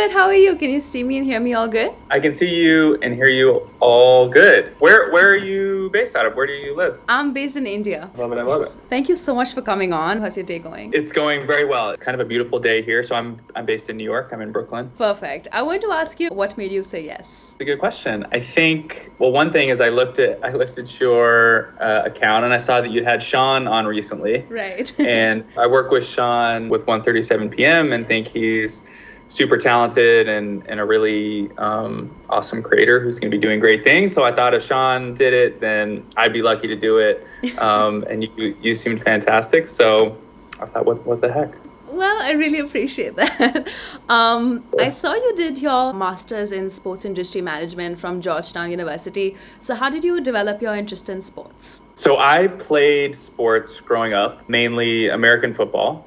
good. How are you? Can you see me and hear me all good? I can see you and hear you all good. Where are you based out of? Where do you live? I'm based in India. I love it. Thank you so much for coming on. How's your day going? It's going very well. It's kind of a beautiful day here. So I'm based in New York. I'm in Brooklyn. Perfect. I want to ask you, what made you say yes? It's a good question. I think, well, one thing is I looked at your account and I saw that you had Sean on recently. Right. And I work with Sean with 1:37 p.m. and think he's super talented and a really awesome creator who's going to be doing great things. So I thought if Sean did it, then I'd be lucky to do it. And you seemed fantastic. So I thought, what the heck? Well, I really appreciate that. I saw you did your master's in sports industry management from Georgetown University. So how did you develop your interest in sports? So I played sports growing up, mainly American football.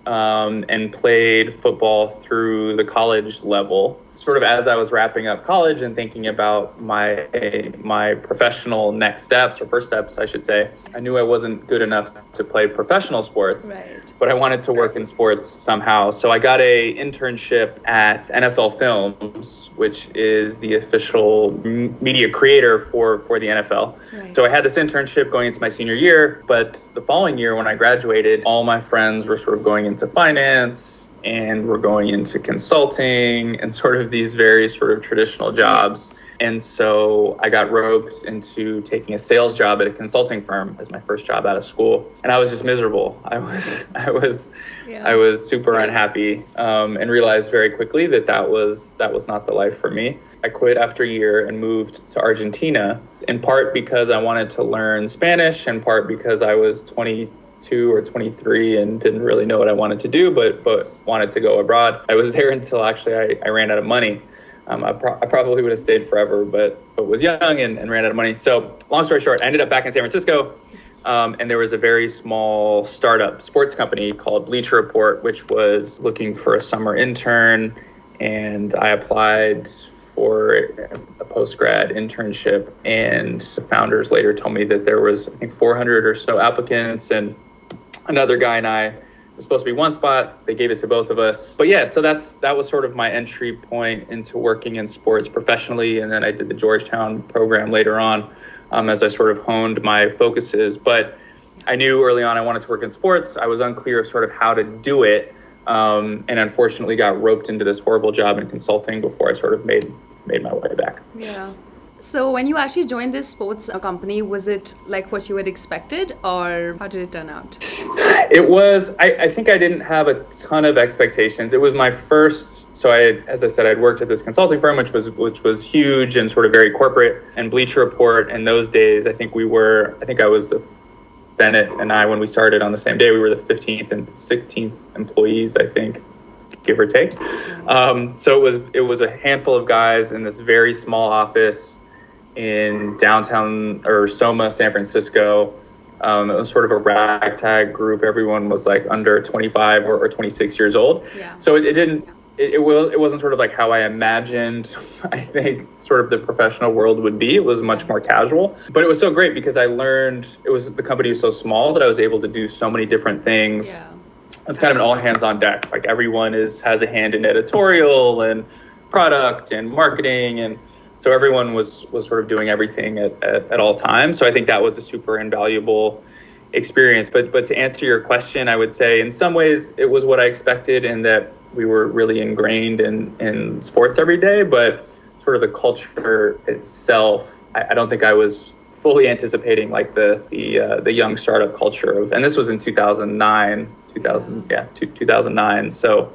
And played football through the college level. Sort of as I was wrapping up college and thinking about my professional next steps, or first steps, I should say, I knew I wasn't good enough to play professional sports, right, but I wanted to work in sports somehow. So I got a internship at NFL Films, which is the official media creator for the NFL. Right. So I had this internship going into my senior year, but the following year when I graduated, all my friends were sort of going into finance and we're going into consulting and sort of these very sort of traditional jobs. Yes. And so I got roped into taking a sales job at a consulting firm as my first job out of school. And I was just miserable. I was super unhappy, and realized very quickly that was not the life for me. I quit after a year and moved to Argentina, in part because I wanted to learn Spanish, in part because I was 22 or 23 and didn't really know what I wanted to do, but wanted to go abroad. I was there until actually I ran out of money. I probably would have stayed forever, but was young and ran out of money. So long story short, I ended up back in San Francisco, and there was a very small startup sports company called Bleacher Report, which was looking for a summer intern, and I applied for a post-grad internship, and the founders later told me that there was, I think, 400 or so applicants, and another guy and I was supposed to be one spot. They gave it to both of us. But yeah, so that was sort of my entry point into working in sports professionally, and then I did the Georgetown program later on, as I sort of honed my focuses. But I knew early on I wanted to work in sports. I was unclear of sort of how to do it, and unfortunately got roped into this horrible job in consulting before I sort of made my way back. Yeah. So when you actually joined this sports company, was it like what you had expected, or how did it turn out? It was, I think I didn't have a ton of expectations. It was my first, so as I said, I'd worked at this consulting firm, which was huge and sort of very corporate, and Bleacher Report in those days, I think I was Bennett and I, when we started on the same day, we were the 15th and 16th employees, I think, give or take. So it was a handful of guys in this very small office in downtown or Soma, San Francisco. It was sort of a ragtag group. Everyone was like under 25 or 26 years old. Yeah. So it wasn't sort of like how I imagined, I think, sort of the professional world would be. It was much more casual, but it was so great because I learned, the company was so small that I was able to do so many different things. Yeah. It's kind of an all hands on deck. Like everyone has a hand in editorial and product and marketing, and so everyone was sort of doing everything at all times. So I think that was a super invaluable experience. But to answer your question, I would say in some ways it was what I expected, in that we were really ingrained in sports every day. But sort of the culture itself, I don't think I was fully anticipating like the young startup culture of, and this was in 2009. So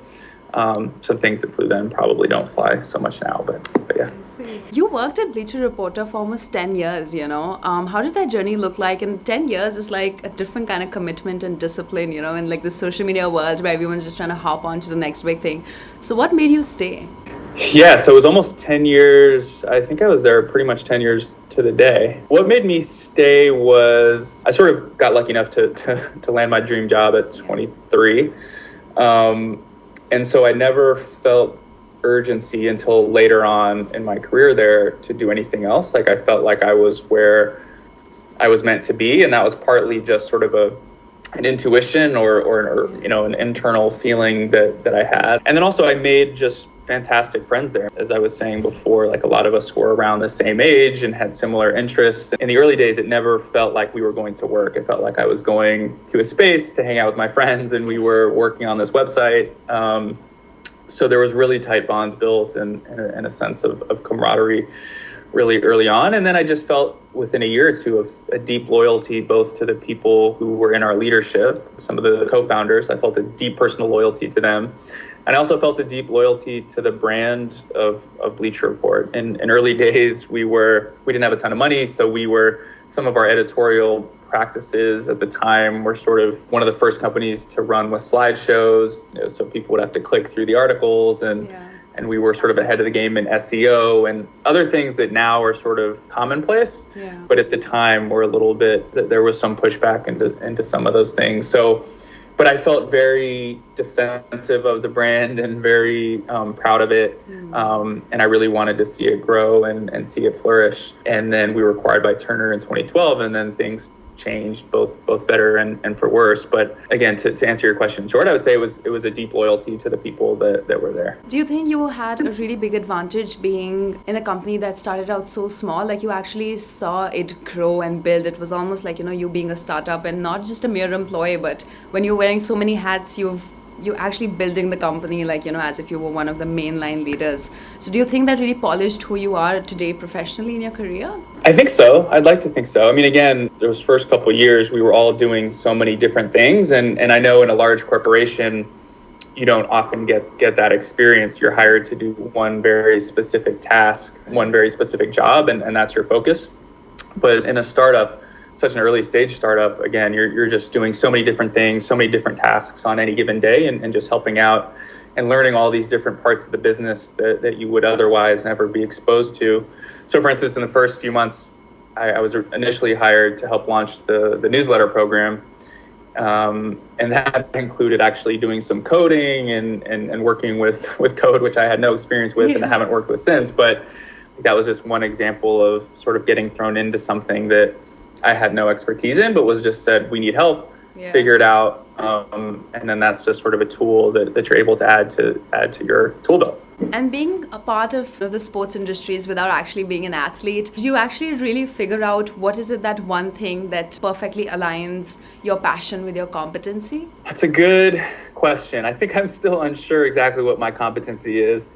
some things that flew then probably don't fly so much now, but yeah. I see. You worked at Bleacher Reporter for almost 10 years, How did that journey look like? And 10 years is like a different kind of commitment and discipline, in like the social media world where everyone's just trying to hop on to the next big thing. So what made you stay? Yeah, so it was almost 10 years. I think I was there pretty much 10 years to the day. What made me stay was I sort of got lucky enough to land my dream job at 23. And so I never felt urgency until later on in my career there to do anything else. Like I felt like I was where I was meant to be. And that was partly just sort of a an intuition or an internal feeling that I had. And then also I made just fantastic friends there. As I was saying before, like a lot of us were around the same age and had similar interests. In the early days, it never felt like we were going to work. It felt like I was going to a space to hang out with my friends, and we were working on this website. So there was really tight bonds built and a sense of camaraderie really early on. And then I just felt within a year or two of a deep loyalty, both to the people who were in our leadership, some of the co-founders. I felt a deep personal loyalty to them. And I also felt a deep loyalty to the brand of Bleacher Report. In early days, we didn't have a ton of money, so some of our editorial practices at the time were sort of one of the first companies to run with slideshows, so people would have to click through the articles, and we were sort of ahead of the game in SEO and other things that now are sort of commonplace. Yeah. But at the time were a little bit, there was some pushback into some of those things. But I felt very defensive of the brand and very proud of it. And I really wanted to see it grow and see it flourish. And then we were acquired by Turner in 2012, and then things changed both better and for worse. But again, to answer your question short, I would say it was a deep loyalty to the people that were there. Do you think you had a really big advantage being in a company that started out so small? Like you actually saw it grow and build. It was almost like, you being a startup and not just a mere employee, but when you're wearing so many hats, you're actually building the company like, as if you were one of the mainline leaders. So do you think that really polished who you are today professionally in your career? I think so. I'd like to think so. I mean, again, those first couple of years, we were all doing so many different things. And I know in a large corporation, you don't often get that experience. You're hired to do one very specific task, one very specific job, and that's your focus. But in a startup, such an early stage startup, again, you're just doing so many different things, so many different tasks on any given day, and just helping out and learning all these different parts of the business that you would otherwise never be exposed to. So for instance, in the first few months, I was initially hired to help launch the newsletter program. And that included actually doing some coding and working with code, which I had no experience with and I haven't worked with since. But that was just one example of sort of getting thrown into something that I had no expertise in, but was just said, we need help, figure it out. And then that's just sort of a tool that you're able to add to your tool belt. And being a part of the sports industries without actually being an athlete, did you actually really figure out what is it that one thing that perfectly aligns your passion with your competency? That's a good question. I think I'm still unsure exactly what my competency is.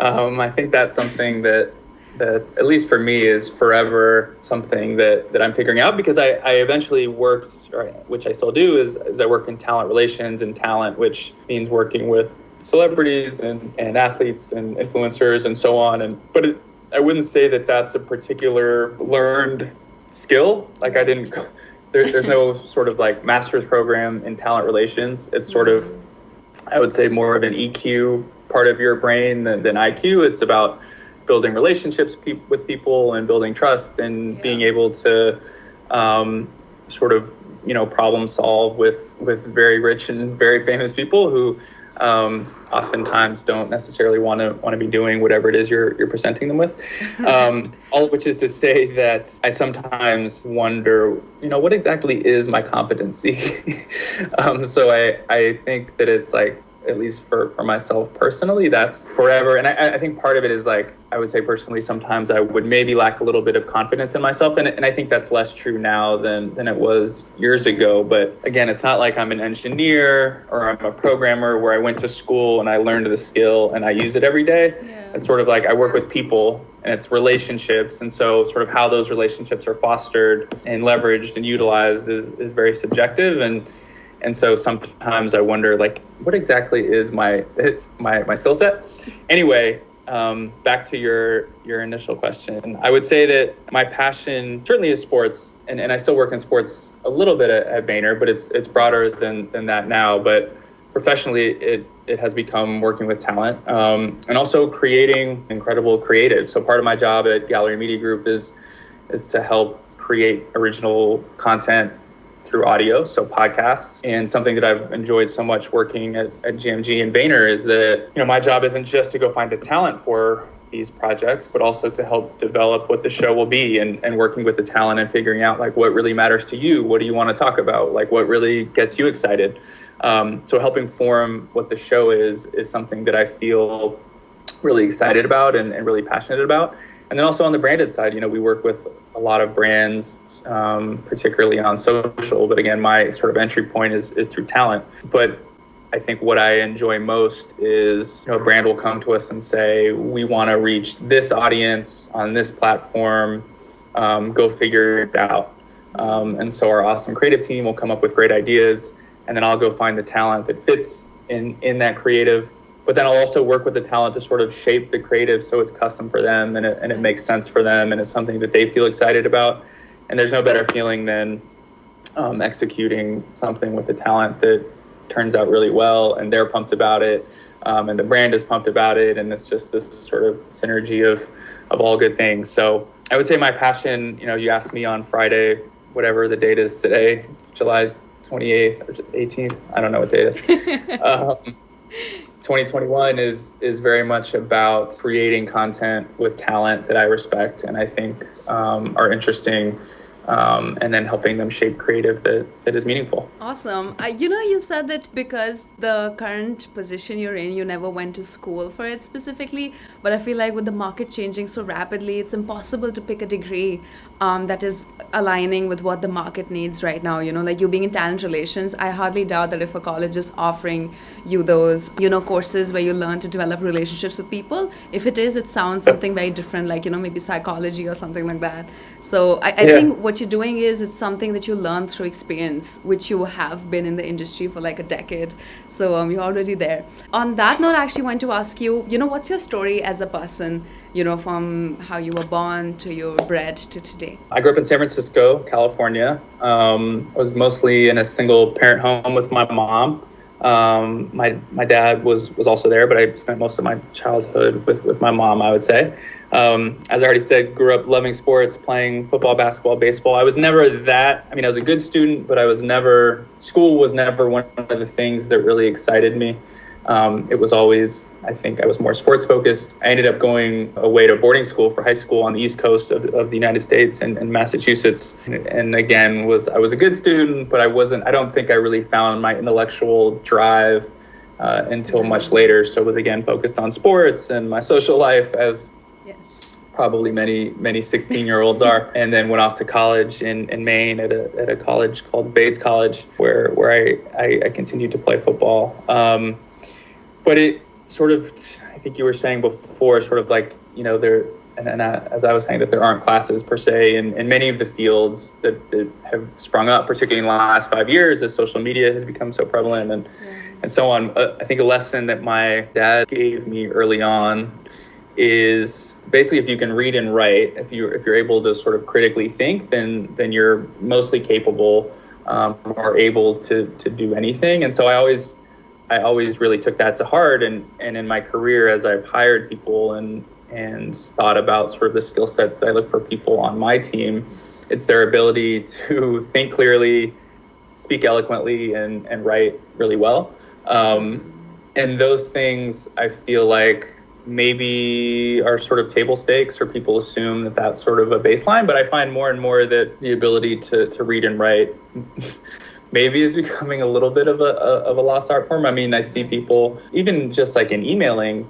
I think that's something that at least for me is forever something that I'm figuring out, because I eventually worked, which I still do, is I work in talent relations and talent, which means working with celebrities and athletes and influencers and so on. But I wouldn't say that that's a particular learned skill. Like there's no sort of like master's program in talent relations. It's sort of, I would say, more of an EQ part of your brain than IQ. It's about building relationships with people and building trust and being able to sort of, problem solve with very rich and very famous people who oftentimes don't necessarily want to be doing whatever it is you're presenting them with. All of which is to say that I sometimes wonder, what exactly is my competency? So I think that it's like, at least for myself personally, that's forever. And I think part of it is like, I would say personally, sometimes I would maybe lack a little bit of confidence in myself. And I think that's less true now than it was years ago. But again, it's not like I'm an engineer or I'm a programmer where I went to school and I learned the skill and I use it every day. Yeah. It's sort of like I work with people and it's relationships. And so sort of how those relationships are fostered and leveraged and utilized is very subjective. And so sometimes I wonder, like, what exactly is my skill set? Anyway, back to your initial question. I would say that my passion certainly is sports, and I still work in sports a little bit at Vayner, but it's broader than that now. But professionally, it has become working with talent and also creating incredible creative. So part of my job at Gallery Media Group is to help create original content through audio, so podcasts. And something that I've enjoyed so much working at GMG and Vayner is that, my job isn't just to go find the talent for these projects, but also to help develop what the show will be, and working with the talent and figuring out like what really matters to you. What do you want to talk about? Like what really gets you excited? So helping form what the show is something that I feel really excited about and really passionate about. And then also on the branded side, we work with a lot of brands, particularly on social. But again, my sort of entry point is through talent. But I think what I enjoy most is a brand will come to us and say, we want to reach this audience on this platform, go figure it out. And so our awesome creative team will come up with great ideas, and then I'll go find the talent that fits in that creative. But then I'll also work with the talent to sort of shape the creative so it's custom for them and it makes sense for them and it's something that they feel excited about. And there's no better feeling than executing something with the talent that turns out really well and they're pumped about it, and the brand is pumped about it, and it's just this sort of synergy of all good things. So I would say my passion, you asked me on Friday, whatever the date is today, July 28th or 18th, I don't know what date it is. 2021 is very much about creating content with talent that I respect and I think are interesting, and then helping them shape creative that is meaningful. Awesome. You said that because the current position you're in, you never went to school for it specifically, but I feel like with the market changing so rapidly, it's impossible to pick a degree that is aligning with what the market needs right now. Like you being in talent relations, I hardly doubt that if a college is offering you those, courses where you learn to develop relationships with people, if it is, it sounds something very different, like, maybe psychology or something like that. So I think what you're doing is it's something that you learn through experience, which you have been in the industry for like a decade. So you're already there. On that note, I actually want to ask you, what's your story as a person, from how you were born to your bred to today? I grew up in San Francisco, California. I was mostly in a single parent home with my mom. My dad was also there, but I spent most of my childhood with my mom, I would say. As I already said, grew up loving sports, playing football, basketball, baseball. I was never I was a good student, but school was never one of the things that really excited me. It was always, I think I was more sports focused. I ended up going away to boarding school for high school on the East Coast of the United States and Massachusetts. And again, I was a good student, but I don't think I really found my intellectual drive until much later. So was again focused on sports and my social life, as probably many 16-year-olds are, and then went off to college in Maine at a college called Bates College, where I continued to play football. But it sort of, I think you were saying before, sort of like, as I was saying, that there aren't classes per se in many of the fields that have sprung up, particularly in the last 5 years as social media has become so prevalent and so on. I think a lesson that my dad gave me early on is basically, if you can read and write, if you're able to sort of critically think, then you're mostly capable or able to do anything. And so I always really took that to heart, and in my career, as I've hired people and thought about sort of the skill sets that I look for people on my team, it's their ability to think clearly, speak eloquently, and write really well. And those things I feel like maybe are sort of table stakes, or people assume that that's sort of a baseline, but I find more and more that the ability to read and write maybe is becoming a little bit of a lost art form. I mean, I see people even just like in emailing,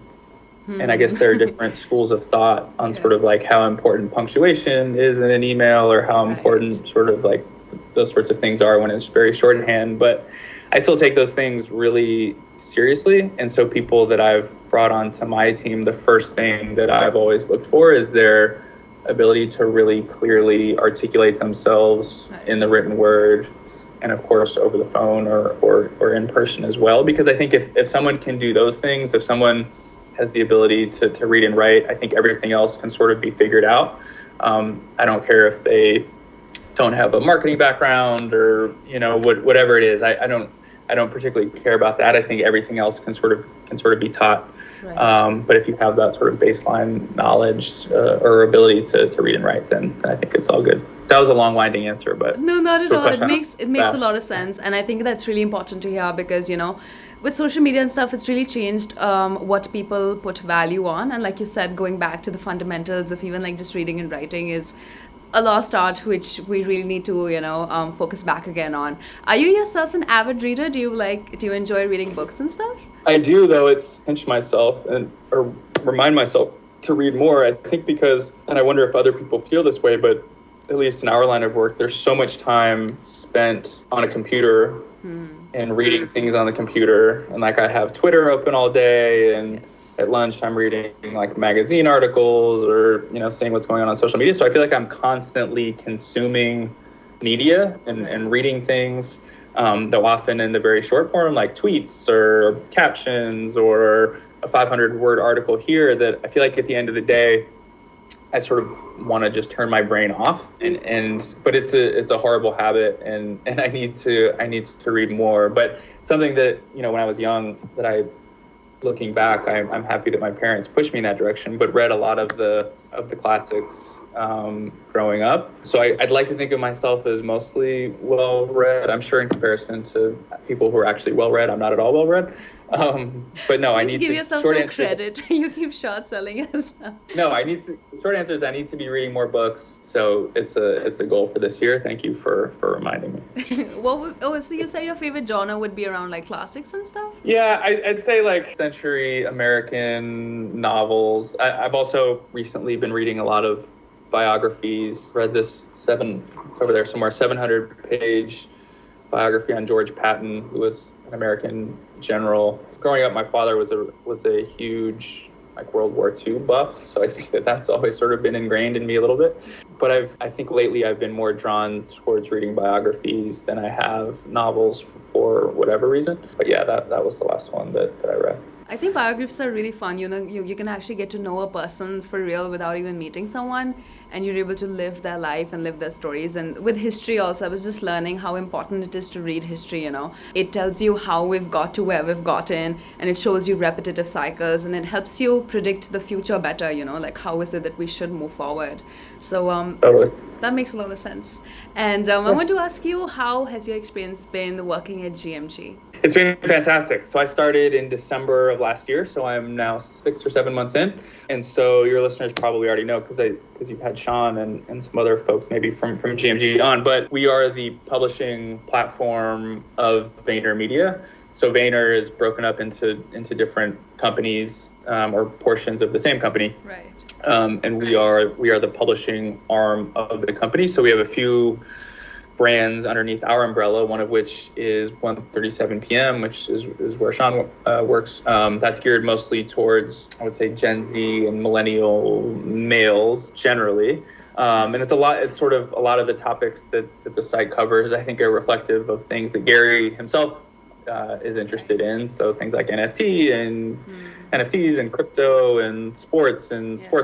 and I guess there are different schools of thought on sort of like how important punctuation is in an email, or how important sort of like those sorts of things are when it's very shorthand. But I still take those things really seriously. And so people that I've brought onto my team, the first thing that I've always looked for is their ability to really clearly articulate themselves in the written word, and of course over the phone or in person as well. Because I think if someone can do those things, if someone has the ability to read and write, I think everything else can sort of be figured out. I don't care if they don't have a marketing background or whatever it is. I don't particularly care about that. I think everything else can sort of be taught. Right. But if you have that sort of baseline knowledge or ability to read and write, then I think it's all good. That was a long, winding answer, but no, not at all. It makes a lot of sense, and I think that's really important to hear, because with social media and stuff, it's really changed what people put value on. And like you said, going back to the fundamentals of even like just reading and writing is a lost art, which we really need to, focus back again on. Are you yourself an avid reader? Do you enjoy reading books and stuff? I do, though. It's pinch myself or remind myself to read more. I think because, and I wonder if other people feel this way, but at least in our line of work, there's so much time spent on a computer and reading things on the computer. And like I have Twitter open all day, and at lunch I'm reading like magazine articles or, seeing what's going on social media. So I feel like I'm constantly consuming media and reading things, though often in the very short form, like tweets or captions or a 500-word article here, that I feel like at the end of the day, I sort of want to just turn my brain off, but it's a horrible habit, and I need to read more. But something that, when I was young, that looking back, I'm happy that my parents pushed me in that direction, but read a lot of the classics growing up. So I'd like to think of myself as mostly well-read. I'm sure in comparison to people who are actually well-read, I'm not at all well-read. But no, I need to give yourself some credit. You keep short selling us. No, short answer is I need to be reading more books. So it's a goal for this year. Thank you for reminding me. So you say your favorite genre would be around like classics and stuff? Yeah, I'd say like century American novels. I've also recently been reading a lot of biographies. Read this it's over there somewhere, 700-page biography on George Patton, who was an American general. Growing up, my father was a huge like World War II buff, so I think that's always sort of been ingrained in me a little bit. But I think lately I've been more drawn towards reading biographies than I have novels for whatever reason. But yeah, that was the last one that I read. I think biographies are really fun. You can actually get to know a person for real without even meeting someone, and you're able to live their life and live their stories. And with history also, I was just learning how important it is to read history, It tells you how we've got to where we've gotten, and it shows you repetitive cycles, and it helps you predict the future better, like how is it that we should move forward. So Totally. That makes a lot of sense. And I want to ask you, how has your experience been working at GMG? It's been fantastic. So I started in December of last year, so I'm now 6 or 7 months in. And so your listeners probably already know because you've had Sean and some other folks maybe from GMG on, but we are the publishing platform of Vayner Media. So Vayner is broken up into different companies or portions of the same company. Right. And we are the publishing arm of the company. So we have a few brands underneath our umbrella, one of which is 1:37 p.m., which is where Sean works. That's geared mostly towards, I would say, Gen Z and millennial males generally. And it's sort of a lot of the topics that the site covers, I think, are reflective of things that Gary himself is interested in. So things like NFTs and crypto and sports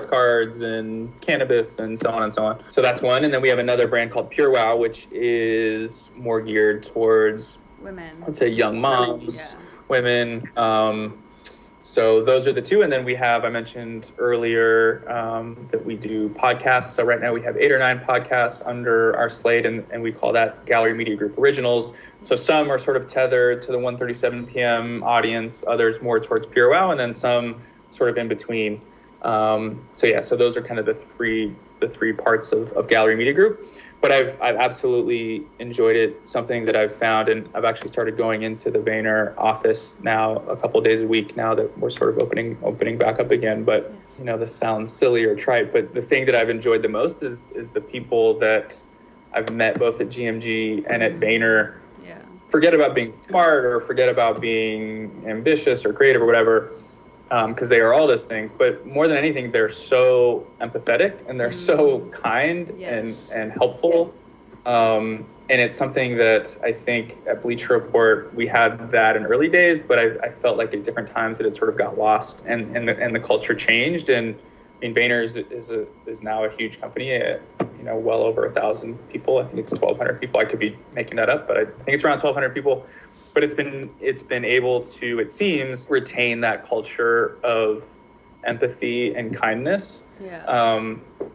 cards and cannabis and so on and so on. So that's one. And then we have another brand called Pure Wow, which is more geared towards women. I'd say young moms, women. So those are the two. And then we have, I mentioned earlier that we do podcasts. So right now we have 8 or 9 podcasts under our slate, and we call that Gallery Media Group Originals. So some are sort of tethered to the 1:37 p.m. audience, others more towards Pure Wow, and then some sort of in between. So those are kind of the three parts of Gallery Media Group. But I've absolutely enjoyed it. Something that I've found, and I've actually started going into the Vayner office now a couple of days a week now that we're sort of opening back up again. But this sounds silly or trite, but the thing that I've enjoyed the most is the people that I've met both at GMG and at Vayner. Yeah. Forget about being smart or forget about being ambitious or creative or whatever. Because they are all those things, but more than anything, they're so empathetic and they're so kind and helpful. And it's something that I think at Bleacher Report, we had that in early days, but I felt like at different times that it sort of got lost and the culture changed. And I mean, Vayner is now a huge company, well over 1,000 people. I think it's 1,200 people. I could be making that up, but I think it's around 1,200 people. But it's been able to, it seems, retain that culture of empathy and kindness,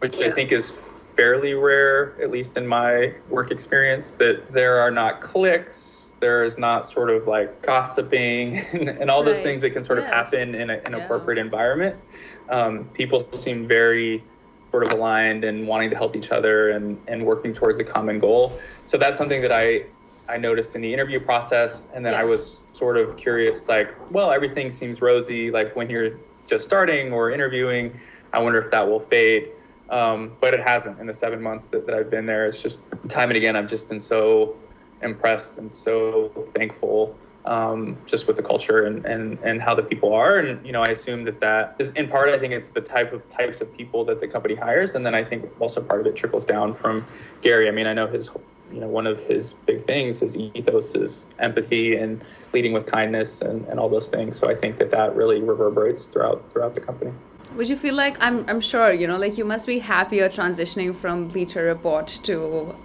which I think is fairly rare, at least in my work experience, that there are not cliques, There's not sort of like gossiping and all those things that can sort of Yes. happen in a Yeah. corporate environment. People seem very sort of aligned and wanting to help each other and working towards a common goal. So that's something that I noticed in the interview process. And then I Yes. was sort of curious, like, well, everything seems rosy. Like when you're just starting or interviewing, I wonder if that will fade. But it hasn't in the 7 months that I've been there. It's just time and again, I've just been so impressed and so thankful just with the culture and how the people are. And, I assume that is in part, I think it's the types of people that the company hires. And then I think also part of it trickles down from Gary. I mean, I know one of his big things, his ethos is empathy and leading with kindness and all those things. So I think that really reverberates throughout the company. Would you feel like, I'm sure, like you must be happier transitioning from Bleacher Report to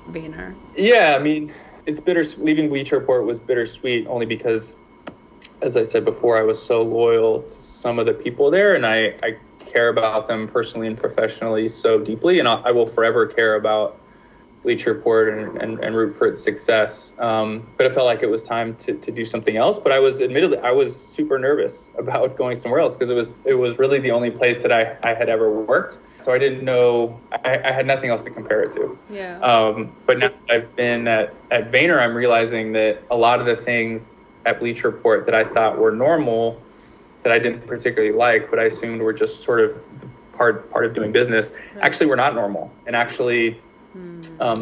Vayner? Yeah, I mean, it's leaving Bleacher Report was bittersweet only because, as I said before, I was so loyal to some of the people there, and I care about them personally and professionally so deeply, and I will forever care about Bleacher Report and root for its success. But it felt like it was time to do something else. But I was super nervous about going somewhere else because it was really the only place that I had ever worked. So I didn't know, I had nothing else to compare it to. Yeah. But now that I've been at Vayner, I'm realizing that a lot of the things at Bleacher Report that I thought were normal, that I didn't particularly like, but I assumed were just sort of part of doing business, actually were not normal. And actually,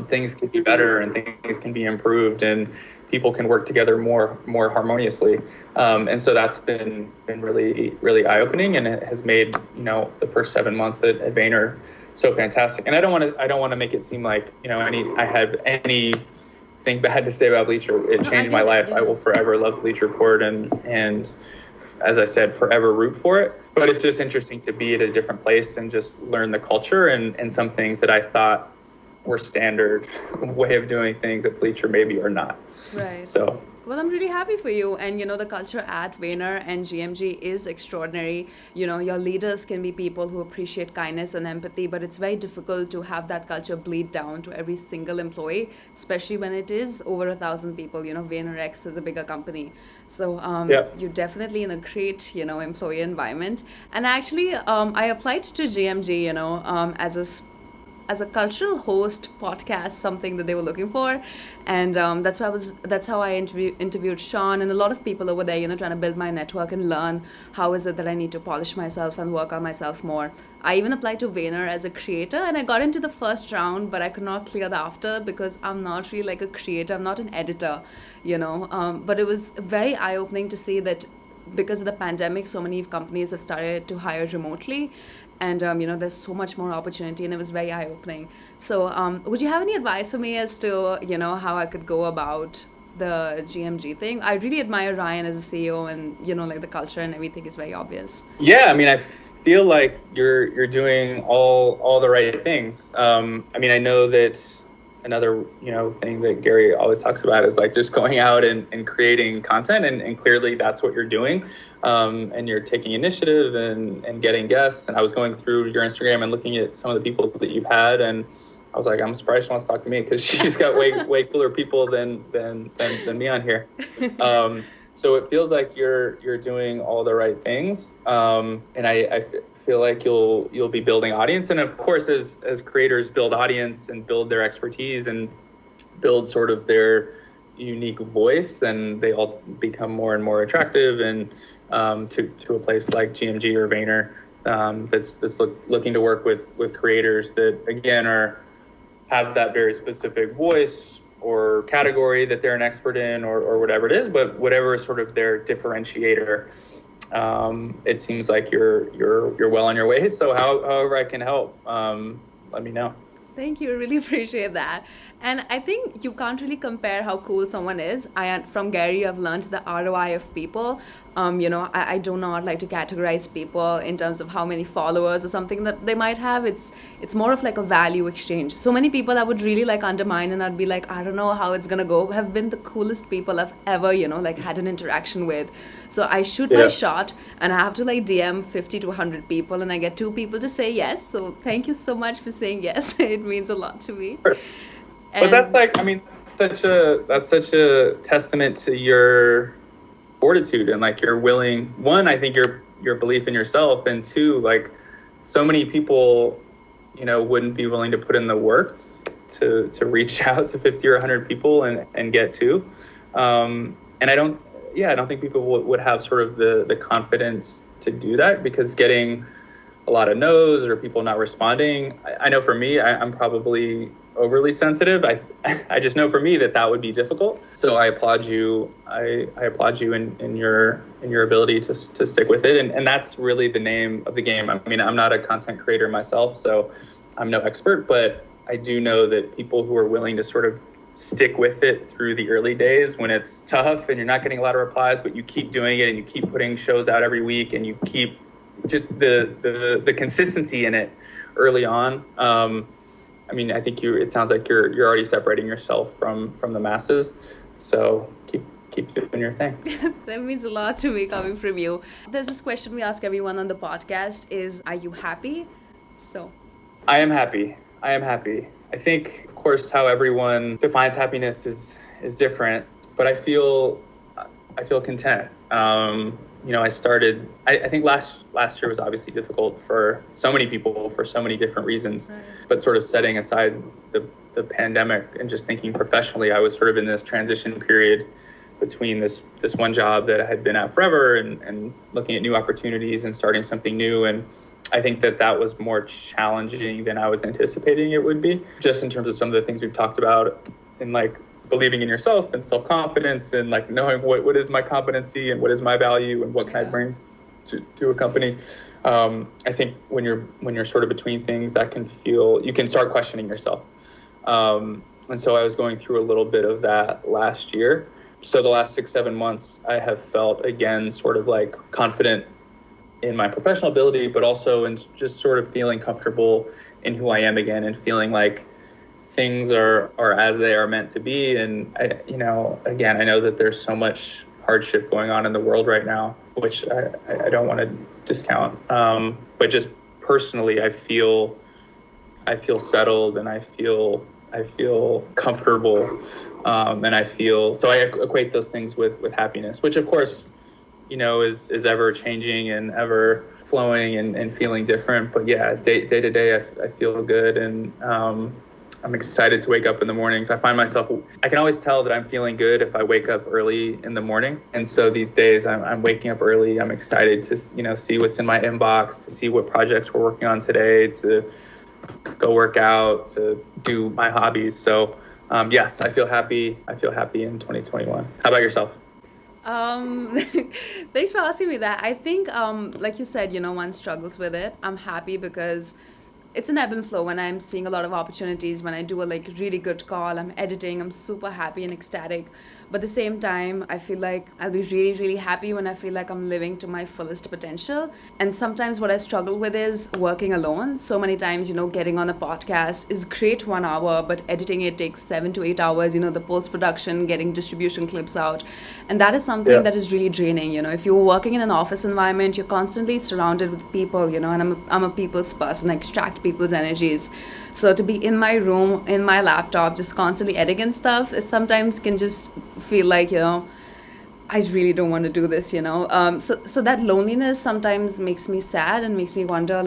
things can be better and things can be improved and people can work together more harmoniously. And so that's been really, really eye-opening, and it has made, the first 7 months at Vayner so fantastic. And I don't want to make it seem like, I have anything bad to say about Bleacher. It changed my life. I will forever love Bleacher Report and as I said, forever root for it. But it's just interesting to be at a different place and just learn the culture and some things that I thought were standard way of doing things at Bleacher maybe are not. Right. So. Well, I'm really happy for you. And, the culture at Vayner and GMG is extraordinary. Your leaders can be people who appreciate kindness and empathy, but it's very difficult to have that culture bleed down to every single employee, especially when it is over 1,000 people. VaynerX is a bigger company. So you're definitely in a great, employee environment. And actually, I applied to GMG, as a cultural host podcast, something that they were looking for, and that's how I interviewed Sean and a lot of people over there, trying to build my network and learn how is it that I need to polish myself and work on myself more. I even applied to Vayner as a creator, and I got into the first round, but I could not clear the after because I'm not really like a creator. I'm not an editor, but it was very eye-opening to see that because of the pandemic, so many companies have started to hire remotely. And, there's so much more opportunity, and it was very eye-opening. So would you have any advice for me as to, how I could go about the GMG thing? I really admire Ryan as a CEO, and, like the culture and everything is very obvious. Yeah, I mean, I feel like you're doing all the right things. I mean, I know that another, thing that Gary always talks about is like just going out and creating content, and clearly that's what you're doing. And you're taking initiative and getting guests. And I was going through your Instagram and looking at some of the people that you've had, and I was like, I'm surprised she wants to talk to me because she's got way cooler people than me on here. So it feels like you're doing all the right things, and I feel like you'll be building audience. And of course, as creators build audience and build their expertise and build sort of their unique voice, then they all become more and more attractive and to a place like GMG or Vayner that's looking to work with creators that again have that very specific voice or category that they're an expert in or whatever it is, but whatever is sort of their differentiator. It seems like you're well on your way. So however I can help, let me know. Thank you. I really appreciate that. And I think you can't really compare how cool someone is. From Gary, I've learned the ROI of people. I do not like to categorize people in terms of how many followers or something that they might have. It's more of like a value exchange. So many people I would really like undermine, and I'd be like, I don't know how it's gonna go, have been the coolest people I've ever, like had an interaction with. So I shoot my shot, and I have to like DM 50 to 100 people, and I get 2 people to say yes. So thank you so much for saying yes. It means a lot to me. Sure. But that's like, I mean, that's such a testament to your fortitude and like your willing, one, I think your belief in yourself, and two, like so many people, wouldn't be willing to put in the work to reach out to 50 or 100 people and get to. And I don't think people would have sort of the confidence to do that, because getting a lot of no's or people not responding, I know for me, I'm probably overly sensitive. I just know for me that would be difficult. So I applaud you. I applaud you in your ability to stick with it. And that's really the name of the game. I mean, I'm not a content creator myself, so I'm no expert, but I do know that people who are willing to sort of stick with it through the early days when it's tough and you're not getting a lot of replies, but you keep doing it and you keep putting shows out every week and you keep just the consistency in it early on. I mean, I think it sounds like you're already separating yourself from the masses. So keep doing your thing. That means a lot to me coming from you. There's this question we ask everyone on the podcast is, are you happy? So I am happy. I think, of course, how everyone defines happiness is different, but I feel content. I think last year was obviously difficult for so many people for so many different reasons, right. But sort of setting aside the pandemic and just thinking professionally, I was sort of in this transition period between this one job that I had been at forever and looking at new opportunities and starting something new. And I think that was more challenging than I was anticipating it would be, just in terms of some of the things we've talked about in like believing in yourself and self-confidence and like knowing what is my competency and what is my value and what can I bring to a company. I think when you're sort of between things, you can start questioning yourself. And so I was going through a little bit of that last year. So the last 6-7 months, I have felt again sort of like confident in my professional ability, but also in just sort of feeling comfortable in who I am again and feeling like things are as they are meant to be. And again, I know that there's so much hardship going on in the world right now, which I don't want to discount. But just personally, I feel settled and I feel comfortable. And I equate those things with happiness, which of course, is ever changing and ever flowing and feeling different. But yeah, day to day, I feel good. And, I'm excited to wake up in the mornings. I can always tell that I'm feeling good if I wake up early in the morning. And so these days I'm waking up early. I'm excited to, see what's in my inbox, to see what projects we're working on today, to go work out, to do my hobbies. So, yes, I feel happy in 2021. How about yourself? Thanks for asking me that. I think, like you said, one struggles with it. I'm happy because it's an ebb and flow. When I'm seeing a lot of opportunities, when I do a really good call, I'm editing, I'm super happy and ecstatic. But at the same time, I feel like I'll be really, really happy when I feel like I'm living to my fullest potential. And sometimes what I struggle with is working alone. So many times, getting on a podcast is great 1 hour, but editing it takes 7 to 8 hours, the post-production, getting distribution clips out. And that is something that is really draining. If you're working in an office environment, you're constantly surrounded with people, and I'm a people's person. I extract people's energies. So to be in my room, in my laptop, just constantly editing stuff, it sometimes can just feel like, I really don't want to do this, So that loneliness sometimes makes me sad and makes me wonder,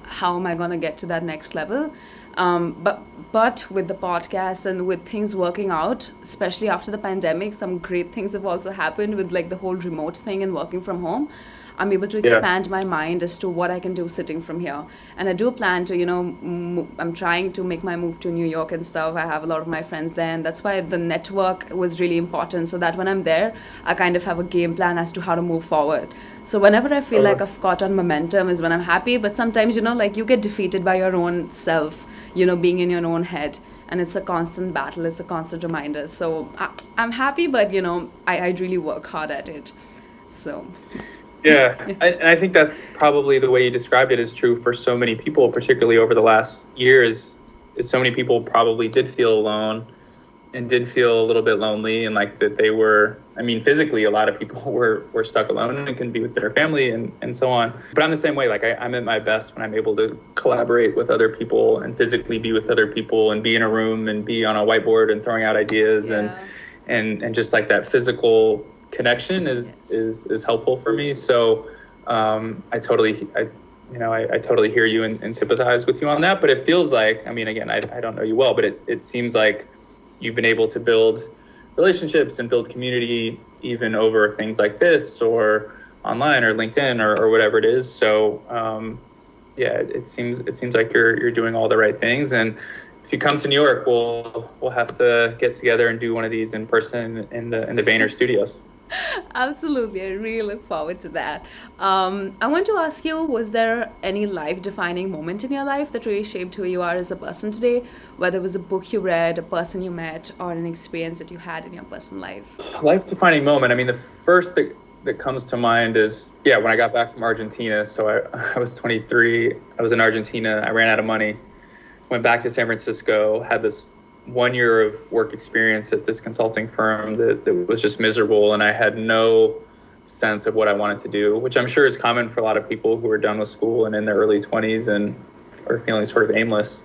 how am I going to get to that next level? But with the podcast and with things working out, especially after the pandemic, some great things have also happened with the whole remote thing and working from home. I'm able to expand my mind as to what I can do sitting from here. And I do plan to, I'm trying to make my move to New York and stuff. I have a lot of my friends there. And that's why the network was really important. So that when I'm there, I kind of have a game plan as to how to move forward. So whenever I feel like I've caught on momentum is when I'm happy. But sometimes, you get defeated by your own self, being in your own head. And it's a constant battle. It's a constant reminder. So I'm happy, but, I really work hard at it. So... Yeah, and I think that's probably the way you described it is true for so many people, particularly over the last years, is so many people probably did feel alone and did feel a little bit lonely, and like that they were, I mean, physically, a lot of people were stuck alone and couldn't be with their family and so on. But I'm the same way. Like I'm at my best when I'm able to collaborate with other people and physically be with other people and be in a room and be on a whiteboard and throwing out ideas and just like that physical connection is helpful for me. So I totally hear you and sympathize with you on that. But it feels like, I mean, again, I don't know you well, but it seems like you've been able to build relationships and build community even over things like this or online or LinkedIn or whatever it is. So it seems like you're doing all the right things. And if you come to New York, we'll have to get together and do one of these in person in the Vayner studios. Absolutely. I really look forward to that. I want to ask you, was there any life-defining moment in your life that really shaped who you are as a person today? Whether it was a book you read, a person you met, or an experience that you had in your personal life? Life-defining moment. I mean, the first that comes to mind is, when I got back from Argentina. So I was 23. I was in Argentina. I ran out of money. Went back to San Francisco, had this 1 year of work experience at this consulting firm that was just miserable, and I had no sense of what I wanted to do, which I'm sure is common for a lot of people who are done with school and in their early 20s and are feeling sort of aimless.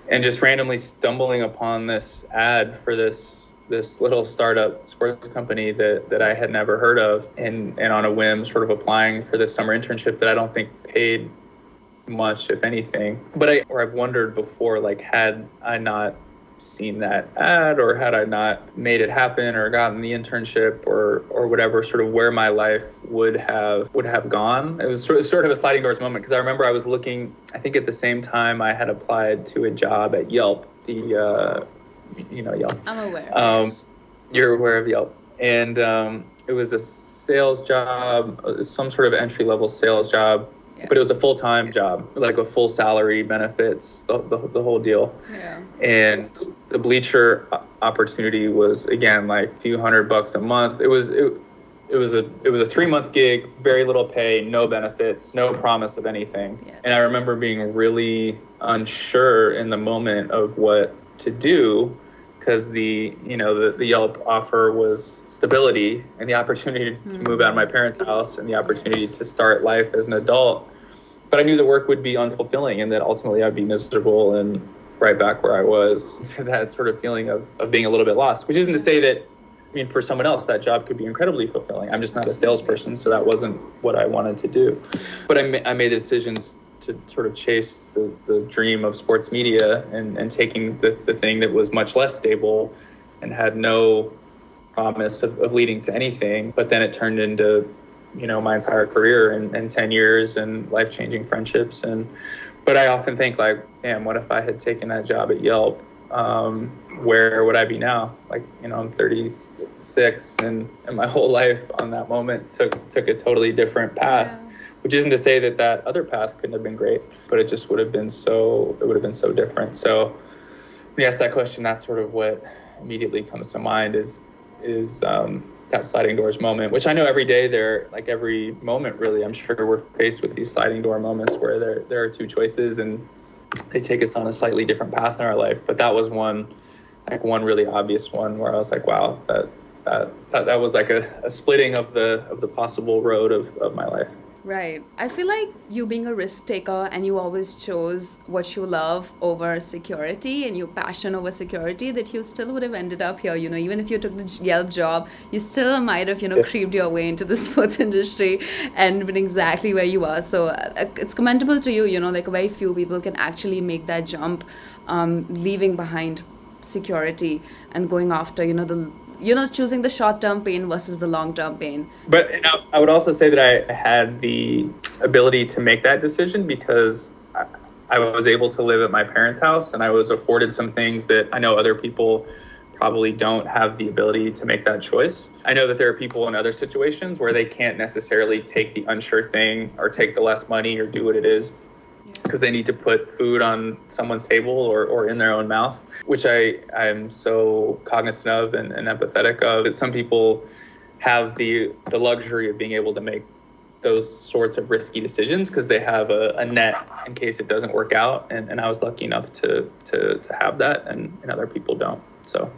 And just randomly stumbling upon this ad for this little startup sports company that I had never heard of, and on a whim sort of applying for this summer internship that I don't think paid much, if anything. But I've wondered before, like, had I not seen that ad, or had I not made it happen or gotten the internship or whatever, sort of where my life would have gone. It was sort of a sliding doors moment, because I remember I was looking, I think at the same time I had applied to a job at Yelp, Yelp. I'm aware. Yes. You're aware of Yelp. And it was a sales job, some sort of entry-level sales job. Yeah. But it was a full-time job, like a full salary, benefits, the whole deal. Yeah. And the Bleacher opportunity was, again, like a few $100 a month. It was a 3-month gig, very little pay, no benefits, no promise of anything. Yeah. And I remember being really unsure in the moment of what to do, because the Yelp offer was stability and the opportunity to move out of my parents' house and the opportunity to start life as an adult. But I knew the work would be unfulfilling and that ultimately I'd be miserable and right back where I was. That sort of feeling of being a little bit lost, which isn't to say that, I mean, for someone else, that job could be incredibly fulfilling. I'm just not a salesperson, so that wasn't what I wanted to do. But I made the decisions to sort of chase the dream of sports media and taking the thing that was much less stable and had no promise of leading to anything. But then it turned into, my entire career and 10 years and life-changing friendships. But I often think, like, damn, what if I had taken that job at Yelp? Where would I be now? Like, I'm 36 and my whole life on that moment took a totally different path. Yeah. Which isn't to say that other path couldn't have been great, but it just would have been so different. So when you ask that question, that's sort of what immediately comes to mind is that sliding doors moment, which I know every day every moment really, I'm sure we're faced with these sliding door moments where there are two choices and they take us on a slightly different path in our life. But that was one really obvious one where I was like, wow, that was like a splitting of the possible road of my life. Right. I feel like you being a risk taker and you always chose what you love over security and your passion over security, that you still would have ended up here. Even if you took the Yelp job, you still might have, creeped your way into the sports industry and been exactly where you are. So it's commendable to you, like very few people can actually make that jump, leaving behind security and going after, choosing the short-term pain versus the long-term pain. But I would also say that I had the ability to make that decision because I was able to live at my parents' house and I was afforded some things that I know other people probably don't have the ability to make that choice. I know that there are people in other situations where they can't necessarily take the unsure thing or take the less money or do what it is because they need to put food on someone's table or in their own mouth, which I'm so cognizant of and empathetic of. That some people have the luxury of being able to make those sorts of risky decisions because they have a net in case it doesn't work out. And I was lucky enough to have that, and other people don't. So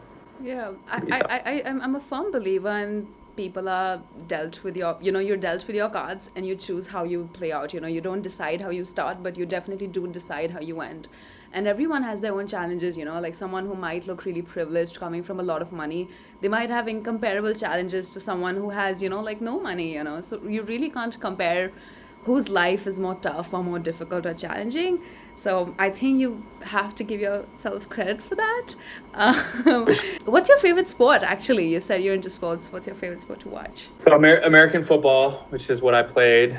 Yeah, It's gonna be tough. I'm a firm believer in people are dealt with your, you're dealt with your cards and you choose how you play out. You don't decide how you start, but you definitely do decide how you end. And everyone has their own challenges, like someone who might look really privileged coming from a lot of money, they might have incomparable challenges to someone who has, like no money. So you really can't compare whose life is more tough or more difficult or challenging. So I think you have to give yourself credit for that. Um, what's your favorite sport? Actually, you said you're into sports. What's your favorite sport to watch? So American football, which is what I played.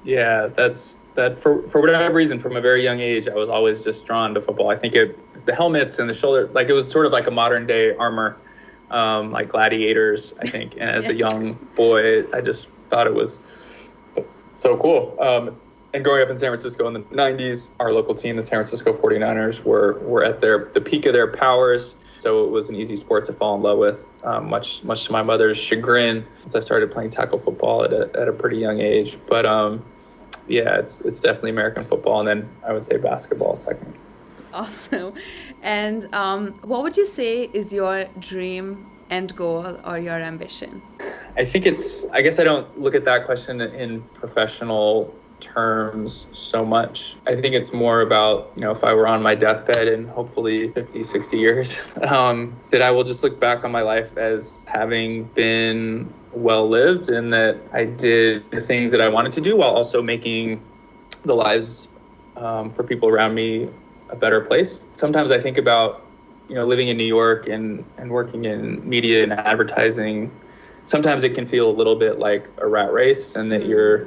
Yeah, that's that for whatever reason, from a very young age, I was always just drawn to football. I think it's the helmets and the shoulder, like it was sort of like a modern day armor, like gladiators, I think. And as a Yes. young boy, I just thought it was so cool. And growing up in San Francisco in the 90s, our local team, the San Francisco 49ers, were at the peak of their powers. So it was an easy sport to fall in love with, much to my mother's chagrin, as I started playing tackle football at a pretty young age. But yeah, it's definitely American football, and then I would say basketball second. Awesome. And what would you say is your dream end goal or your ambition? I guess I don't look at that question in professional terms so much. I think it's more about, if I were on my deathbed in hopefully 50, 60 years, that I will just look back on my life as having been well lived, and that I did the things that I wanted to do while also making the lives for people around me a better place. Sometimes I think about, living in New York and working in media and advertising. Sometimes it can feel a little bit like a rat race, and that you're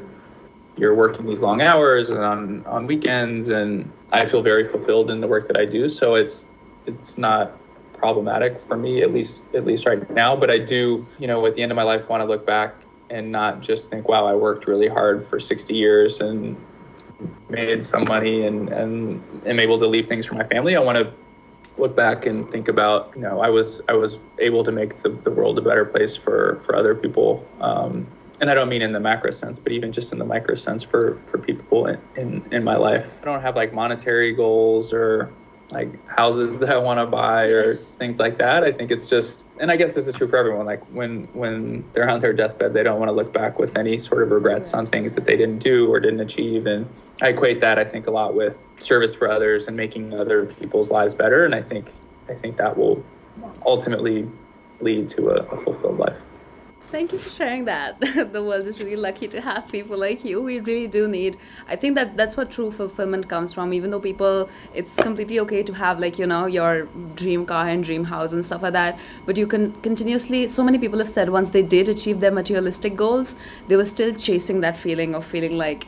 working these long hours and on weekends, and I feel very fulfilled in the work that I do. So it's not problematic for me, at least right now. But I do, at the end of my life, want to look back and not just think, wow, I worked really hard for 60 years and made some money and am able to leave things for my family. I want to look back and think about, I was able to make the world a better place for other people. And I don't mean in the macro sense, but even just in the micro sense for people in my life. I don't have like monetary goals or like houses that I want to buy or things like that. I think it's just, and I guess this is true for everyone, like when they're on their deathbed, they don't want to look back with any sort of regrets on things that they didn't do or didn't achieve. And I equate that, I think, a lot with service for others and making other people's lives better. And I think that will ultimately lead to a fulfilled life. Thank you for sharing that. The world is really lucky to have people like you. We really do need. I think that's what true fulfillment comes from. Even though people, it's completely okay to have like your dream car and dream house and stuff like that. But you can continuously. So many people have said once they did achieve their materialistic goals, they were still chasing that feeling of feeling like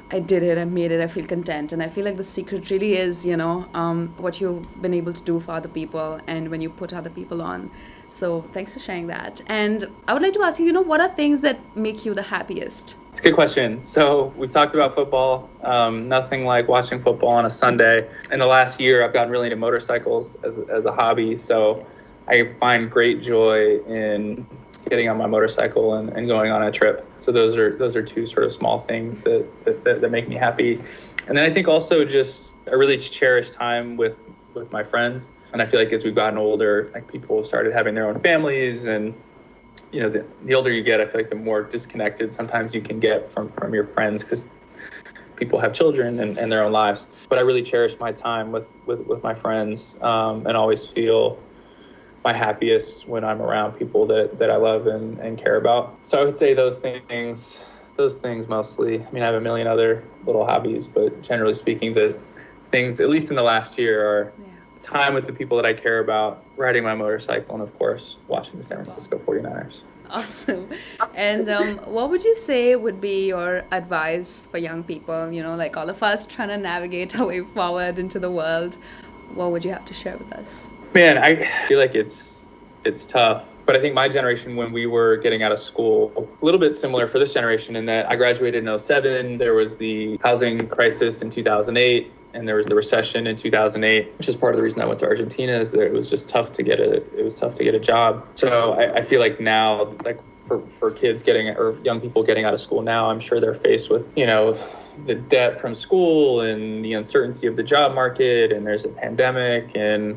I did it, I made it, I feel content. And I feel like the secret really is, what you've been able to do for other people and when you put other people on. So thanks for sharing that. And I would like to ask you, what are things that make you the happiest? It's a good question. So we've talked about football. Nothing like watching football on a Sunday. In the last year, I've gotten really into motorcycles as a hobby. So I find great joy in getting on my motorcycle and going on a trip. So those are two sort of small things that make me happy. And then I think also just I really cherish time with my friends. And I feel like as we've gotten older, like people have started having their own families, and the older you get, I feel like the more disconnected sometimes you can get from your friends because people have children and their own lives. But I really cherish my time with my friends, and always feel my happiest when I'm around people that I love and care about. So I would say those things mostly. I mean, I have a million other little hobbies, but generally speaking, the things, at least in the last year, are time with the people that I care about, riding my motorcycle, and of course, watching the San Francisco 49ers. Awesome. And what would you say would be your advice for young people, like all of us trying to navigate our way forward into the world? What would you have to share with us? Man, I feel like it's tough. But I think my generation, when we were getting out of school, a little bit similar for this generation in that I graduated in 2007. There was the housing crisis in 2008, and there was the recession in 2008, which is part of the reason I went to Argentina, is that it was just tough to get a job. So I feel like now, like for kids or young people getting out of school now, I'm sure they're faced with, the debt from school and the uncertainty of the job market, and there's a pandemic, and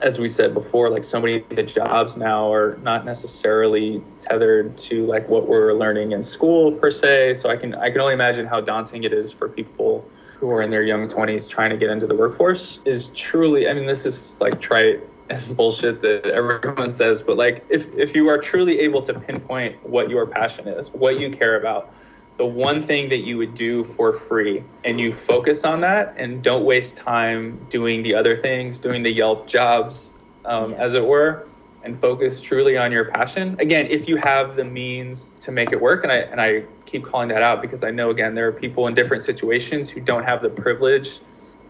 as we said before, like so many of the jobs now are not necessarily tethered to like what we're learning in school per se. So I can only imagine how daunting it is for people who are in their young 20s trying to get into the workforce. Is truly, I mean, this is like trite and bullshit that everyone says, but like if you are truly able to pinpoint what your passion is, what you care about, the one thing that you would do for free, and you focus on that and don't waste time doing the other things, doing the Yelp jobs, as it were, and focus truly on your passion. Again, if you have the means to make it work, and I keep calling that out because I know, again, there are people in different situations who don't have the privilege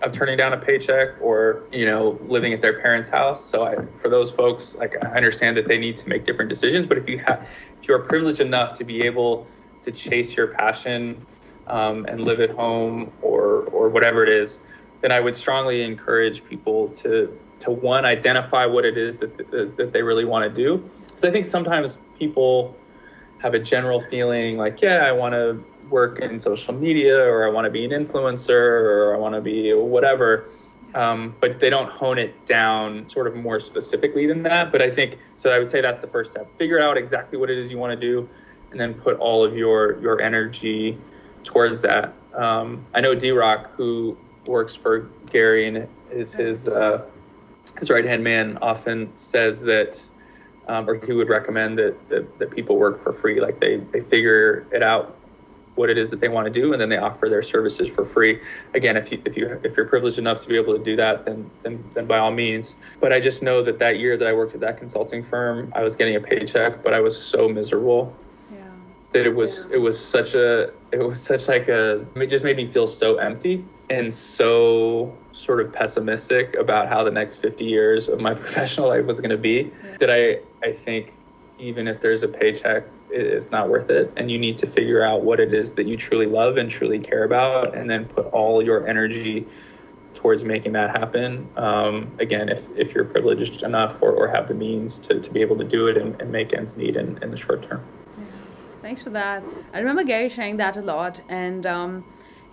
of turning down a paycheck or, you know, living at their parents' house. So for those folks, like, I understand that they need to make different decisions, but if you are privileged enough to be able to chase your passion and live at home or whatever it is, then I would strongly encourage people to one, identify what it is that they really want to do. Because I think sometimes people have a general feeling like, yeah, I want to work in social media, or I want to be an influencer, or I want to be whatever. But they don't hone it down sort of more specifically than that. But I think, so I would say that's the first step. Figure out exactly what it is you want to do, and then put all of your energy towards that. I know D-Rock, who works for Gary and is his right-hand man, often says that, or he would recommend that people work for free. Like they figure it out what it is that they want to do, and then they offer their services for free. Again, if you're privileged enough to be able to do that, then by all means. But I just know that year that I worked at that consulting firm, I was getting a paycheck, but I was so miserable. That it just made me feel so empty and so sort of pessimistic about how the next 50 years of my professional life was going to be, that I think even if there's a paycheck, it's not worth it. And you need to figure out what it is that you truly love and truly care about, and then put all your energy towards making that happen. Again, if you're privileged enough or have the means to be able to do it and make ends meet in the short term. Thanks for that. I remember Gary sharing that a lot. And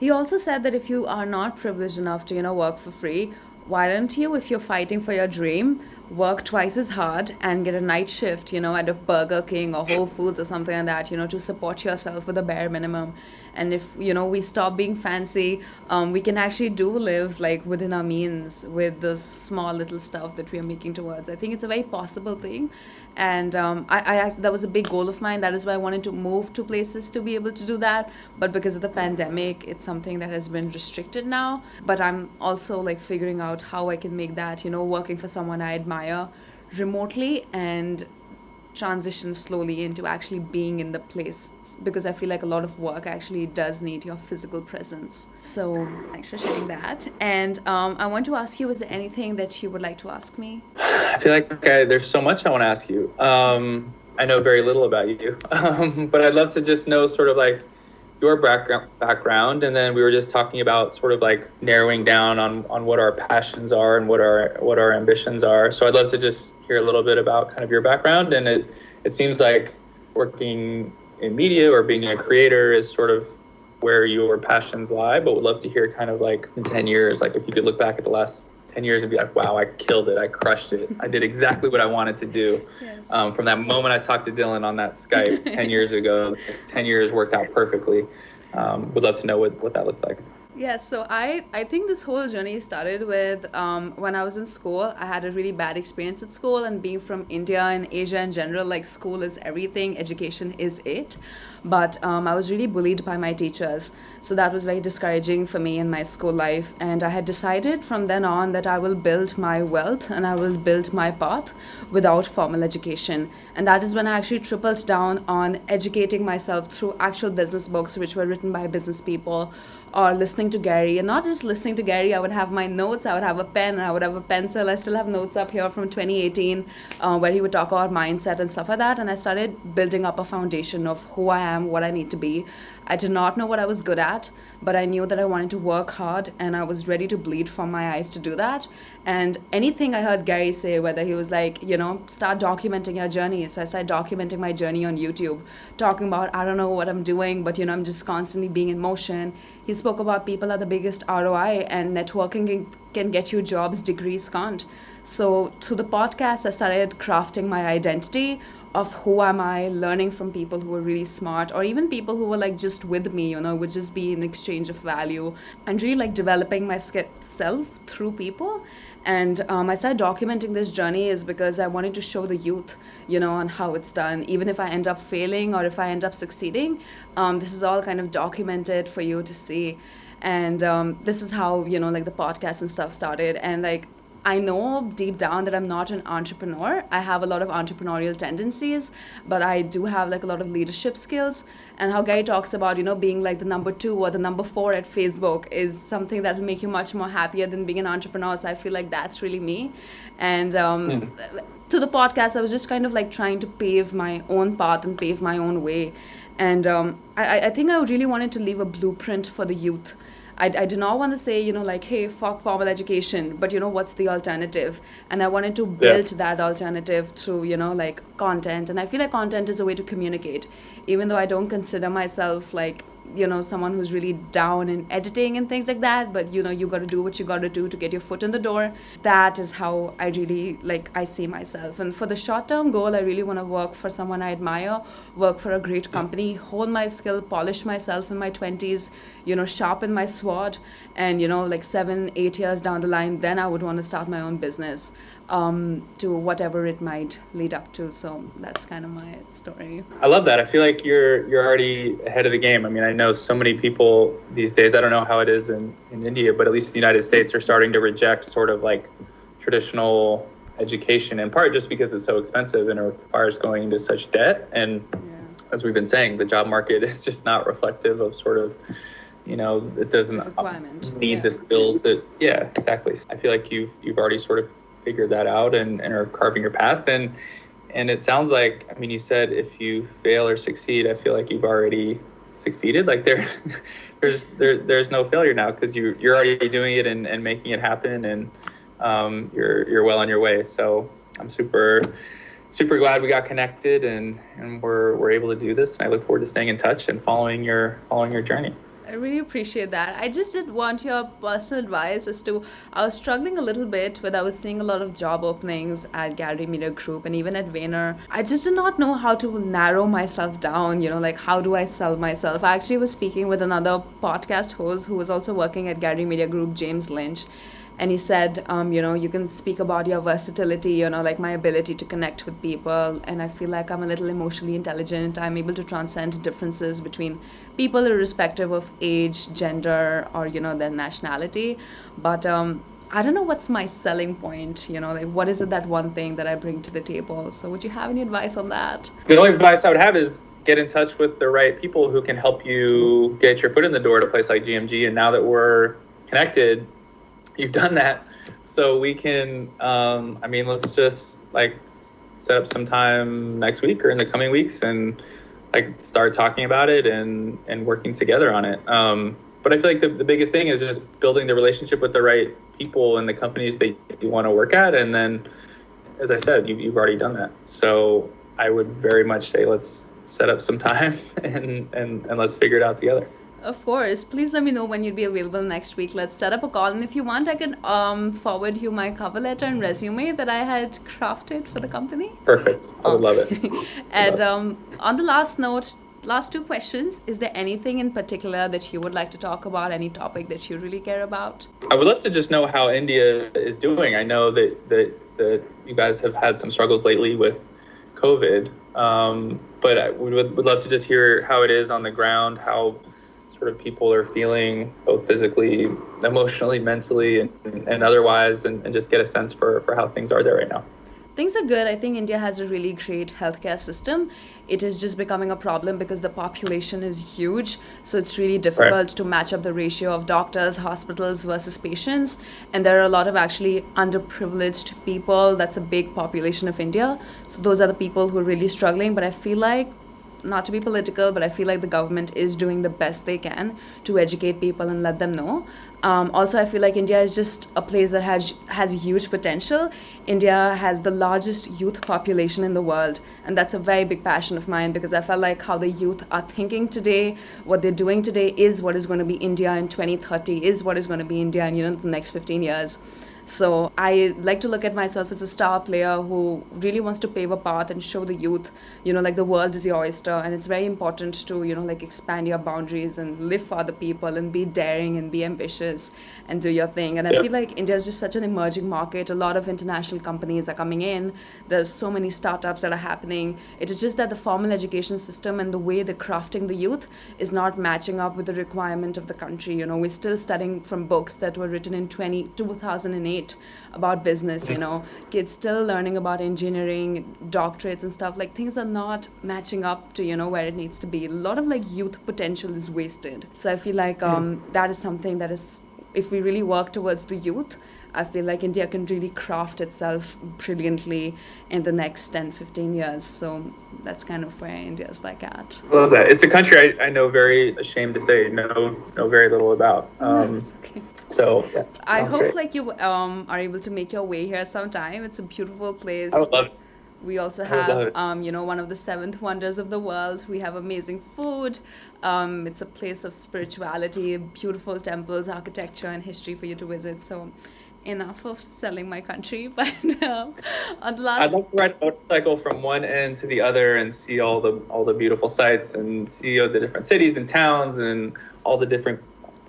he also said that if you are not privileged enough to, work for free, why don't you, if you're fighting for your dream, work twice as hard and get a night shift, at a Burger King or Whole Foods or something like that, to support yourself with a bare minimum. And if, we stop being fancy, we can actually live like within our means with the small little stuff that we are making towards. I think it's a very possible thing. And I that was a big goal of mine. That is why I wanted to move to places to be able to do that. But because of the pandemic, it's something that has been restricted now. But I'm also like figuring out how I can make that, working for someone I admire remotely and transition slowly into actually being in the place, because I feel like a lot of work actually does need your physical presence. So thanks for sharing that. And I want to ask you, is there anything that you would like to ask me? I feel like there's so much I want to ask you. I know very little about you, but I'd love to just know sort of like your background, and then we were just talking about sort of like narrowing down on what our passions are and what our ambitions are. So I'd love to just hear a little bit about kind of your background. And it seems like working in media or being a creator is sort of where your passions lie, but would love to hear kind of like in 10 years, like if you could look back at the last 10 years and be like, wow, I killed it. I crushed it. I did exactly what I wanted to do. Yes. From that moment I talked to Dylan on that Skype 10 years ago, 10 years worked out perfectly. Would love to know what that looks like. Yeah, so I think this whole journey started with when I was in school. I had a really bad experience at school, and being from India and Asia in general, like school is everything, education is it. But I was really bullied by my teachers. So that was very discouraging for me in my school life. And I had decided from then on that I will build my wealth and I will build my path without formal education. And that is when I actually tripled down on educating myself through actual business books, which were written by business people, or listening to Gary. And not just listening to Gary, I would have my notes, I would have a pen, and I would have a pencil. I still have notes up here from 2018 where he would talk about mindset and stuff like that. And I started building up a foundation of who I am, what I need to be. I did not know what I was good at, but I knew that I wanted to work hard, and I was ready to bleed from my eyes to do that. And anything I heard Gary say, whether he was like, start documenting your journey. So I started documenting my journey on YouTube, talking about, I don't know what I'm doing, but I'm just constantly being in motion. He spoke about people people are the biggest ROI, and networking can get you jobs degrees can't. So through the podcast, I started crafting my identity of who am I, learning from people who are really smart, or even people who were like just with me, would just be in exchange of value, and really like developing my self through people. And I started documenting this journey is because I wanted to show the youth, on how it's done. Even if I end up failing or if I end up succeeding, this is all kind of documented for you to see. And this is how, like the podcast and stuff started. And like, I know deep down that I'm not an entrepreneur. I have a lot of entrepreneurial tendencies, but I do have like a lot of leadership skills. And how Gary talks about, being like the number 2 or the number 4 at Facebook is something that will make you much more happier than being an entrepreneur. So I feel like that's really me. And to the podcast, I was just kind of like trying to pave my own path and pave my own way. And I think I really wanted to leave a blueprint for the youth. I did not want to say, like, hey, fuck formal education, but, what's the alternative? And I wanted to build that alternative through, like content. And I feel like content is a way to communicate, even though I don't consider myself like, someone who's really down in editing and things like that. But, you got to do what you got to do to get your foot in the door. That is how I really, I see myself. And for the short-term goal, I really want to work for someone I admire, work for a great company, hone my skill, polish myself in my 20s, sharpen my sword. And, 7-8 years down the line, then I would want to start my own business. To whatever it might lead up to. So that's kind of my story. I love that. I feel like you're already ahead of the game. I mean, I know so many people these days, I don't know how it is in India, but at least in the United States are starting to reject sort of like traditional education, in part just because it's so expensive and it requires going into such debt. And as we've been saying, the job market is just not reflective of sort of, it doesn't need the skills that, exactly. I feel like you've already sort of figured that out and are carving your path. And it sounds like, I mean, you said if you fail or succeed, I feel like you've already succeeded. Like there's no failure now because you're already doing it and making it happen, and you're well on your way. So I'm super glad we got connected and we're able to do this. And I look forward to staying in touch and following your journey. I really appreciate that. I just did want your personal advice as to, I was struggling a little bit when I was seeing a lot of job openings at Gallery Media Group and even at Vayner. I just did not know how to narrow myself down, like how do I sell myself? I actually was speaking with another podcast host who was also working at Gallery Media Group, James Lynch. And he said, you can speak about your versatility, like my ability to connect with people. And I feel like I'm a little emotionally intelligent. I'm able to transcend differences between people irrespective of age, gender, or, their nationality. But I don't know what's my selling point, like what is it, that one thing that I bring to the table? So would you have any advice on that? The only advice I would have is get in touch with the right people who can help you get your foot in the door at a place like GMG. And now that we're connected, you've done that, so we can let's just set up some time next week or in the coming weeks and start talking about it and working together on it. But I feel like the biggest thing is just building the relationship with the right people and the companies that you want to work at. And then, as I said, you've already done that. So I would very much say let's set up some time and let's figure it out together. Of course. Please let me know when you'd be available next week. Let's set up a call. And if you want, I can forward you my cover letter and resume that I had crafted for the company. Perfect. I would love it. And on the last note, last 2 questions. Is there anything in particular that you would like to talk about? Any topic that you really care about? I would love to just know how India is doing. I know that you guys have had some struggles lately with COVID. But I would love to just hear how it is on the ground, how sort of people are feeling both physically, emotionally, mentally, and otherwise, and just get a sense for how things are there right now. Things are good. I think India has a really great healthcare system. It is just becoming a problem because the population is huge. So it's really difficult to match up the ratio of doctors, hospitals versus patients. And there are a lot of actually underprivileged people. That's a big population of India. So those are the people who are really struggling. But I feel like not to be political, but I feel like the government is doing the best they can to educate people and let them know. Also, I feel like India is just a place that has huge potential. India has the largest youth population in the world, and that's a very big passion of mine, because I felt like how the youth are thinking today, what they're doing today, is what is going to be India in 2030, is what is going to be India in the next 15 years. So I like to look at myself as a star player who really wants to pave a path and show the youth, like the world is your oyster, and it's very important to, like expand your boundaries and live for other people and be daring and be ambitious and do your thing. And I feel like India is just such an emerging market. A lot of international companies are coming in. There's so many startups that are happening. It is just that the formal education system and the way they're crafting the youth is not matching up with the requirement of the country. We're still studying from books that were written in 2008 about business. Kids still learning about engineering, doctorates and stuff. Like, things are not matching up to where it needs to be. A lot of like youth potential is wasted. So I feel like that is something that is, if we really work towards the youth, I feel like India can really craft itself brilliantly in the next 10-15 years. So that's kind of where India's like at. Love that. It's a country I know, very ashamed to say, know very little about. That's okay. So yeah, I hope great. like you are able to make your way here sometime. It's a beautiful place. I would love it. We also have, one of the seventh wonders of the world. We have amazing food. It's a place of spirituality, beautiful temples, architecture, and history for you to visit. So enough of selling my country. But on the last... I'd love to ride a motorcycle from one end to the other and see all the beautiful sights and see the different cities and towns and all the different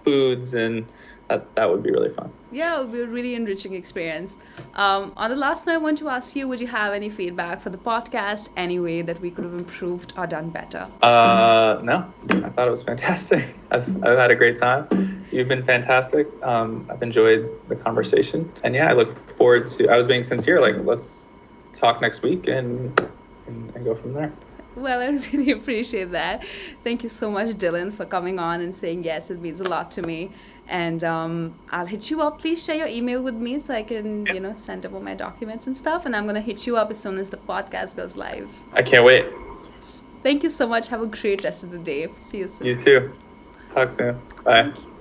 foods, and that would be really fun. Yeah, it would be a really enriching experience. On the last note, I want to ask you, would you have any feedback for the podcast, any way that we could have improved or done better? No, I thought it was fantastic. I've had a great time. You've been fantastic. I've enjoyed the conversation. And yeah, I look forward to, I was being sincere, like, let's talk next week and go from there. Well, I really appreciate that. Thank you so much, Dylan, for coming on and saying yes. It means a lot to me. And I'll hit you up. Please share your email with me so I can, send over my documents and stuff. And I'm going to hit you up as soon as the podcast goes live. I can't wait. Yes. Thank you so much. Have a great rest of the day. See you soon. You too. Talk soon. Bye. Thank you.